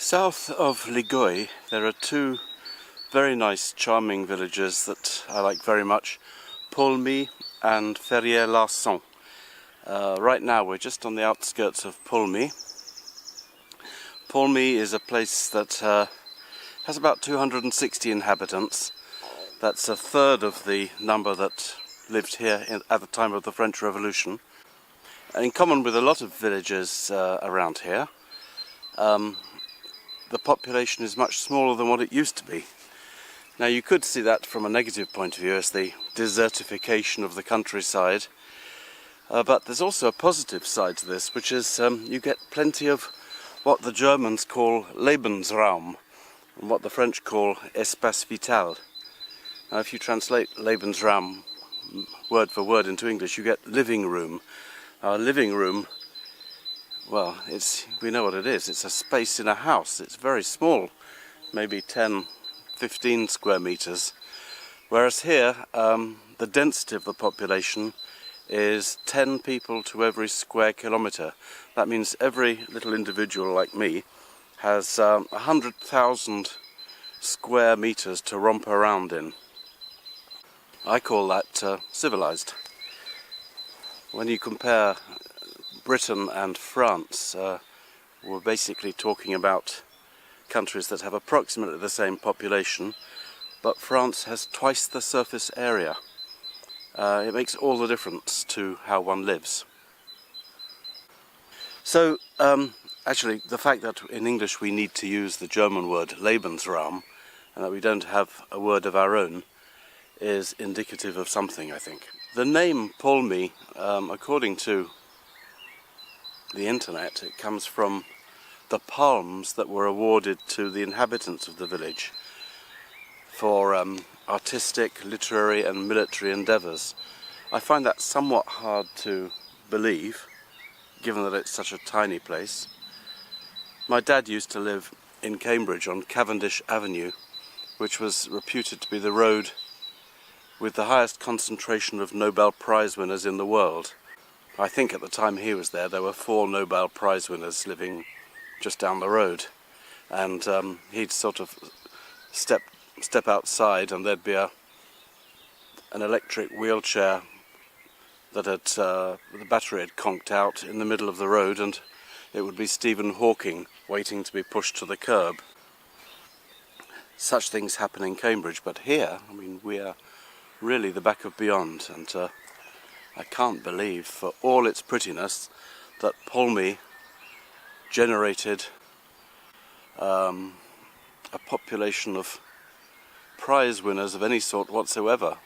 South of Lieux there are two very nice, charming villages that I like very much, Paulmy and Ferrières-Larsan. Right now we're just on the outskirts of Paulmy. Paulmy is a place that has about 260 inhabitants. That's a third of the number that lived here at the time of the French Revolution. In common with a lot of villages around here, the population is much smaller than what it used to be. Now you could see that from a negative point of view as the desertification of the countryside, but there's also a positive side to this, which is you get plenty of what the Germans call Lebensraum and what the French call Espace vital. Now if you translate Lebensraum word for word into English, you get living room. Our living room, well, we know what it is. It's a space in a house. It's very small, maybe 10, 15 square meters. Whereas here, the density of the population is 10 people to every square kilometer. That means every little individual like me has 100,000 square meters to romp around in. I call that civilized. When you compare Britain and France, we're basically talking about countries that have approximately the same population, but France has twice the surface area. It makes all the difference to how one lives. So, actually, the fact that in English we need to use the German word Lebensraum, and that we don't have a word of our own, is indicative of something, I think. The name Paulmy, according to the internet, it comes from the palms that were awarded to the inhabitants of the village for artistic, literary and military endeavours. I find that somewhat hard to believe, given that it's such a tiny place. My dad used to live in Cambridge on Cavendish Avenue, which was reputed to be the road with the highest concentration of Nobel Prize winners in the world. I think at the time he was there were 4 Nobel Prize winners living just down the road, and he'd sort of step outside and there'd be an electric wheelchair that the battery had conked out in the middle of the road, and it would be Stephen Hawking waiting to be pushed to the curb. Such things happen in Cambridge, but here, I mean, we are really the back of beyond, and I can't believe, for all its prettiness, that Paulmy generated a population of prize winners of any sort whatsoever.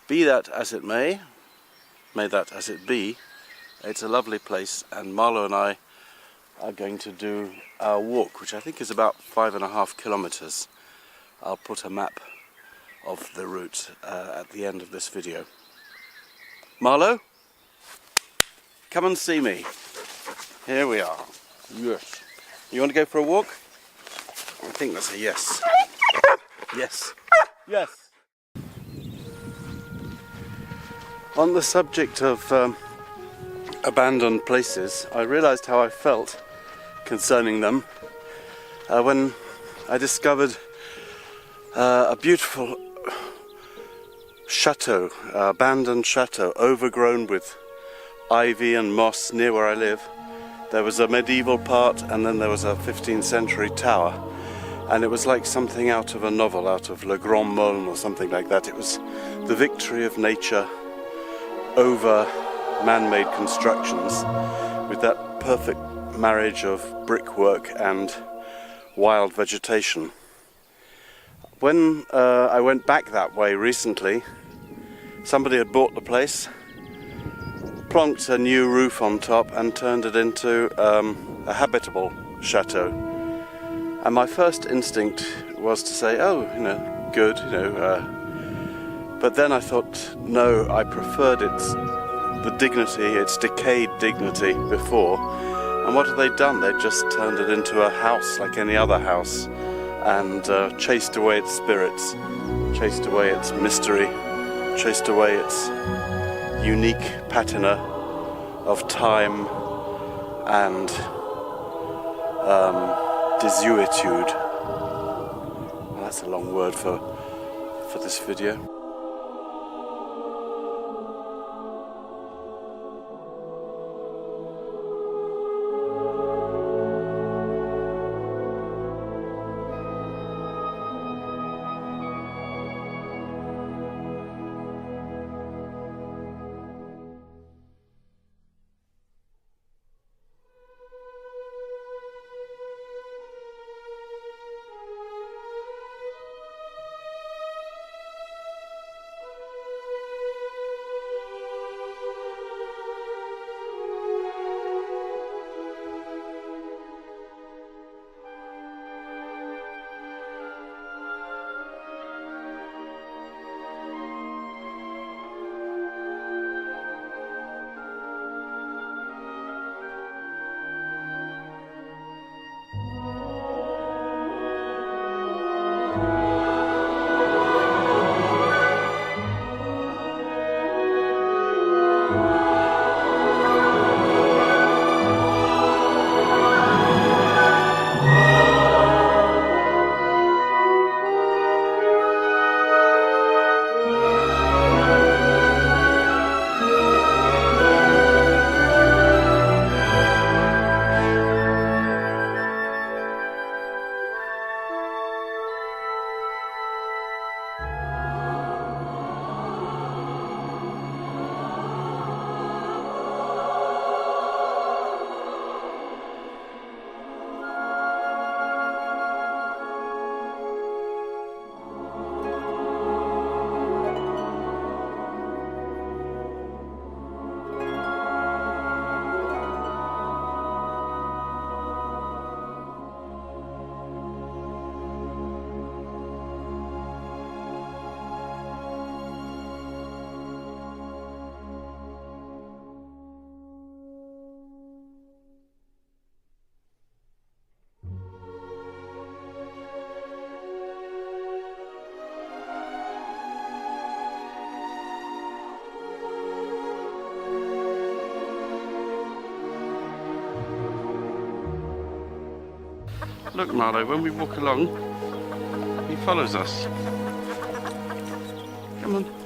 Be that as it may that as it be, it's a lovely place, and Marlowe and I are going to do our walk, which I think is about 5.5 kilometers. I'll put a map of the route at the end of this video. Marlowe, come and see me. Here we are. Yes. You want to go for a walk? I think that's a yes. Yes. Yes. On the subject of abandoned places, I realised how I felt concerning them when I discovered a beautiful chateau, abandoned chateau, overgrown with ivy and moss near where I live. There was a medieval part and then there was a 15th century tower, and it was like something out of a novel, out of Le Grand Molne or something like that. It was the victory of nature over man-made constructions, with that perfect marriage of brickwork and wild vegetation. When I went back that way recently, somebody had bought the place, plonked a new roof on top and turned it into a habitable chateau. And my first instinct was to say, oh, good, but then I thought, no, I preferred the dignity, its decayed dignity before. And what have they done? They just turned it into a house like any other house, and chased away its spirits, chased away its mystery, chased away its unique patina of time and desuetude. Well, that's a long word for this video. Look, Marlowe, when we walk along, he follows us. Come on.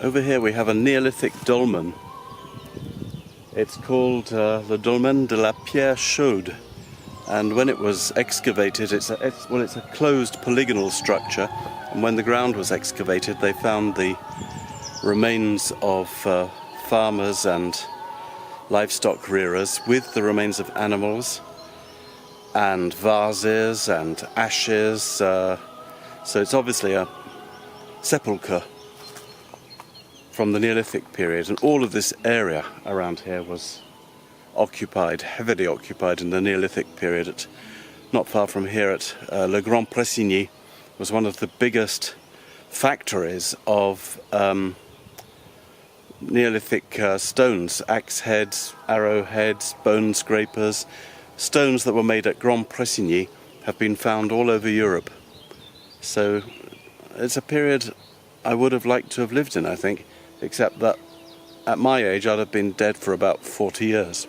Over here we have a Neolithic dolmen. It's called le Dolmen de la Pierre Chaude, and when it was excavated, it's a closed polygonal structure, and when the ground was excavated they found the remains of farmers and livestock rearers with the remains of animals and vases and ashes, so it's obviously a sepulchre from the Neolithic period, and all of this area around here was occupied, heavily occupied in the Neolithic period. Not far from here at Le Grand Pressigny was one of the biggest factories of Neolithic stones, axe heads, arrow heads, bone scrapers. Stones that were made at Grand Pressigny have been found all over Europe. So it's a period I would have liked to have lived in, I think, except that at my age I'd have been dead for about 40 years.